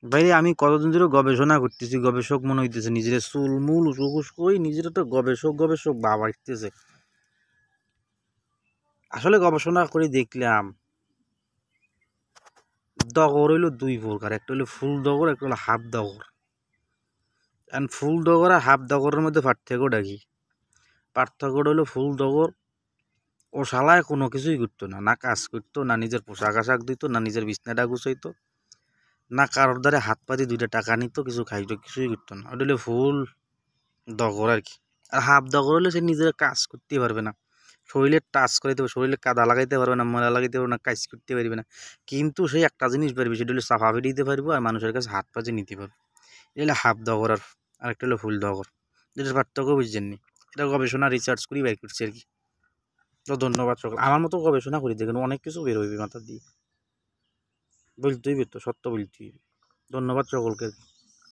বাইরে আমি কতদিন ধরে গবেষণা করতেছি, গবেষক মনে হইতেছে, নিজের চুল মূল উসুকুস কই নিজের তো গবেষক গবেষক বাবা আসতেছে। আসলে গবেষণা করে দেখলাম ডগর হইলো দুই প্রকার, একটা হইলো ফুল ডগর, একটা হলো হাফ ডগর। এন্ড ফুল ডগর আর হাফ ডগরের মধ্যে পার্থক্যটা কি? পার্থক্যটা হলো ফুল ডগর ও শালায় কোনো কিছুই করতো না, না কাজ করতো, না নিজের পোশাক আশাক দিত, না নিজের বিছনাটা গুছাইতো, না কারোর দ্বারা হাত পাতি দুইটা টাকা নিত, কিছু খাইতো, কিছুই করতো না। ওটা হলো ফুল ডগর আর কি। আর হাফ ডগর হলে সে নিজের কাজ করতে পারবে না, শরীরে টাচ করাইতে পারবে, শরীরে কাদা লাগাইতে পারবে না, ময়লা লাগাইতে পারবে না, কাজ করতে পারবে না, কিন্তু সেই একটা জিনিস পারবে, সেটা হলো সাফা ফিরে দিতে পারবো আর মানুষের কাছে হাত পাতে নিতে পারবো। এটা হলো হাফ ডগর আর আরেকটা হলো ফুল ডগর। যেটার পার্থক্য বুঝছেন নি? এটা গবেষণা রিসার্চ করি বের করছি আর কি। তো ধন্যবাদ সকল, আমার মতো গবেষণা করি, দেখুন অনেক কিছু বের হইবে মাথা দিয়ে, বলতেই তো সত্য বলতেই। ধন্যবাদ সকলকে।